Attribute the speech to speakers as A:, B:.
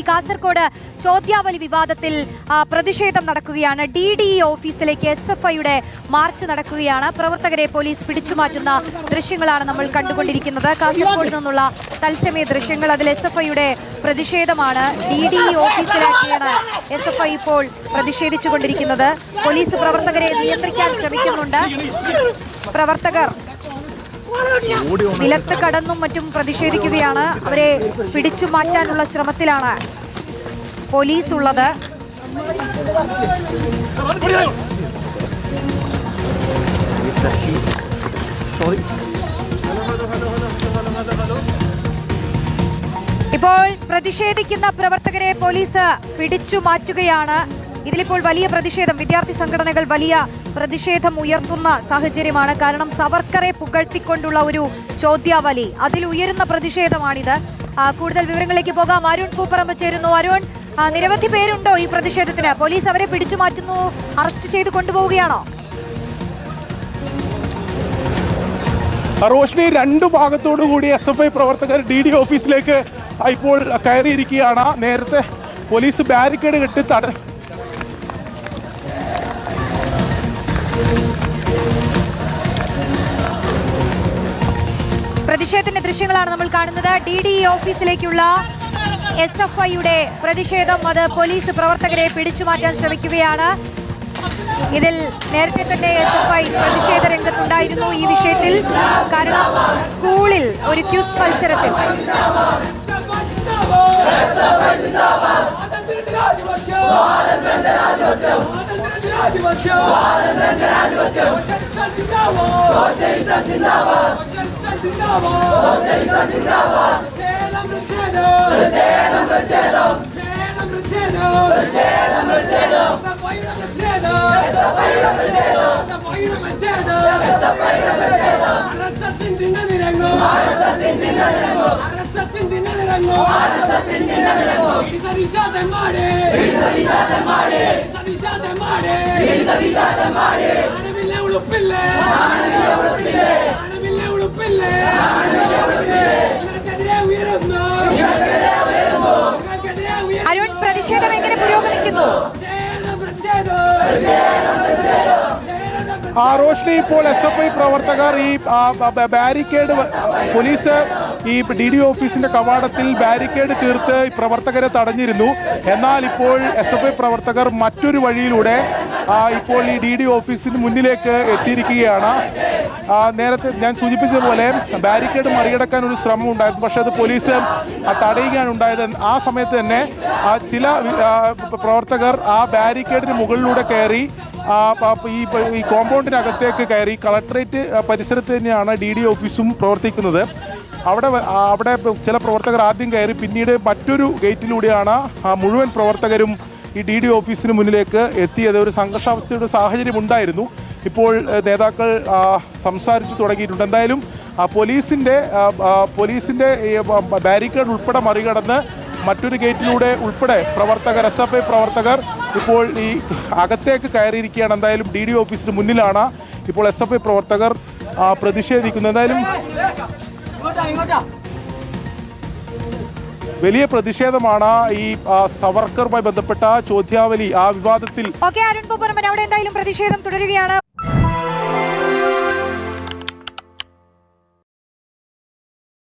A: കാസർഗോഡ് ചോദ്യാവലി വിവാദത്തിൽ പ്രതിഷേധം നടക്കുകയാണ്. DDE ഓഫീസിലേക്ക് SFIയുടെ മാർച്ച് നടക്കുകയാണ്. പ്രവർത്തകരെ പോലീസ് പിടിച്ചുമാറ്റുന്ന ദൃശ്യങ്ങളാണ് നമ്മൾ കണ്ടുകൊണ്ടിരിക്കുന്നത്. കാസർഗോഡ് നിന്നുള്ള തത്സമയ ദൃശ്യങ്ങൾ. അതിൽ SFIയുടെ പ്രതിഷേധമാണ്. DDE ഓഫീസിലേക്കാണ് SFI ഇപ്പോൾ പ്രതിഷേധിച്ചുകൊണ്ടിരിക്കുന്നത്. പോലീസ് പ്രവർത്തകരെ നിയന്ത്രിക്കാൻ ശ്രമിക്കുന്നുണ്ട്. പ്രവർത്തകർ നിലത്ത് കടന്നും മറ്റും പ്രതിഷേധിക്കുകയാണ്. അവരെ പിടിച്ചു മാറ്റാനുള്ള ശ്രമത്തിലാണ് പോലീസ് ഉള്ളത്. ഇപ്പോൾ പ്രതിഷേധിക്കുന്ന പ്രവർത്തകരെ പോലീസ് പിടിച്ചു മാറ്റുകയാണ്. ഇതിലിപ്പോൾ വലിയ പ്രതിഷേധം, വിദ്യാർത്ഥി സംഘടനകൾ വലിയ പ്രതിഷേധം ഉയർത്തുന്ന സാഹചര്യമാണ്. കാരണം സവർക്കറെ പുകഴ്ത്തിക്കൊണ്ടുള്ള ഒരു ചോദ്യാവലി, അതിൽ ഉയരുന്ന പ്രതിഷേധമാണിത്. കൂടുതൽ വിവരങ്ങളിലേക്ക് പോകാം. അരുൺ പൂപ്പറമ്പ് ചേരുന്നു. അരുൺ, നിരവധി പേരുണ്ടോ ഈ പ്രതിഷേധത്തിന്? പോലീസ് അവരെ പിടിച്ചു മാറ്റുന്നു, അറസ്റ്റ് ചെയ്ത് കൊണ്ടുപോവുകയാണോ?
B: റോഷ്നി, രണ്ടു ഭാഗത്തോടു കൂടി SFI പ്രവർത്തകർ DDE ഓഫീസിലേക്ക് ഇപ്പോൾ കയറിയിരിക്കുകയാണ്. നേരത്തെ പോലീസ് ബാരിക്കേഡ് കെട്ടി
A: പ്രതിഷേധത്തിന്റെ ദൃശ്യങ്ങളാണ് നമ്മൾ കാണുന്നത്. DDE ഓഫീസിലേക്കുള്ള SFIയുടെ പ്രതിഷേധം, അത് പോലീസ് പ്രവർത്തകരെ പിടിച്ചുമാറ്റാൻ ശ്രമിക്കുകയാണ്. ഇതിൽ നേരത്തെ തന്നെ SFI പ്രതിഷേധ രംഗത്തുണ്ടായിരുന്നു ഈ വിഷയത്തിൽ. കാരണം സ്കൂളിൽ ഒരു ക്യൂസ് മത്സരത്തിൽ അരുൺ, പ്രതിഷേധം എങ്ങനെ പുരോഗമിക്കുന്നു?
B: റോഷ്നി, ഇപ്പോൾ SFI പ്രവർത്തകർ ഈ ബാരിക്കേഡ്, പോലീസ് ഈ DDE ഓഫീസിന്റെ കവാടത്തിൽ ബാരിക്കേഡ് തീർത്ത് പ്രവർത്തകരെ തടഞ്ഞിരുന്നു. എന്നാൽ ഇപ്പോൾ SFI പ്രവർത്തകർ മറ്റൊരു വഴിയിലൂടെ ഇപ്പോൾ ഈ DDE ഓഫീസിന് മുന്നിലേക്ക് എത്തിയിരിക്കുകയാണ്. നേരത്തെ ഞാൻ സൂചിപ്പിച്ചതുപോലെ ബാരിക്കേഡ് മറികടക്കാൻ ഒരു ശ്രമം ഉണ്ടായിരുന്നു, പക്ഷെ അത് പോലീസ് തടയുകയാണ് ഉണ്ടായത്. ആ സമയത്ത് തന്നെ ചില പ്രവർത്തകർ ആ ബാരിക്കേഡിന് മുകളിലൂടെ കയറി ഈ കോമ്പൗണ്ടിനകത്തേക്ക് കയറി. കളക്ടറേറ്റ് പരിസരത്ത് തന്നെയാണ് DDE ഓഫീസും പ്രവർത്തിക്കുന്നത്. അവിടെ ചില പ്രവർത്തകർ ആദ്യം കയറി, പിന്നീട് മറ്റൊരു ഗേറ്റിലൂടെയാണ് മുഴുവൻ പ്രവർത്തകരും ഈ DDE ഓഫീസിന് മുന്നിലേക്ക് എത്തിയത്. ഒരു സംഘർഷാവസ്ഥയുടെ സാഹചര്യം ഉണ്ടായിരുന്നു. ഇപ്പോൾ നേതാക്കൾ സംസാരിച്ചു തുടങ്ങിയിട്ടുണ്ട്. എന്തായാലും പോലീസിന്റെ ബാരിക്കേഡ് ഉൾപ്പെടെ മറികടന്ന് മറ്റൊരു ഗേറ്റിലൂടെ ഉൾപ്പെടെ പ്രവർത്തകർ, SFI പ്രവർത്തകർ ഇപ്പോൾ ഈ അകത്തേക്ക് കയറിയിരിക്കുകയാണ്. എന്തായാലും DDE ഓഫീസിന് മുന്നിലാണ് ഇപ്പോൾ SFI പ്രവർത്തകർ പ്രതിഷേധിക്കുന്നത്. എന്തായാലും വലിയ പ്രതിഷേധമാണ് ഈ സവർക്കറുമായി ബന്ധപ്പെട്ട ചോദ്യാവലി, ആ വിവാദത്തിൽ.
A: അരുൺ പൂപ്പറമ്പൻ, അവിടെ എന്തായാലും പ്രതിഷേധം തുടരുകയാണ്.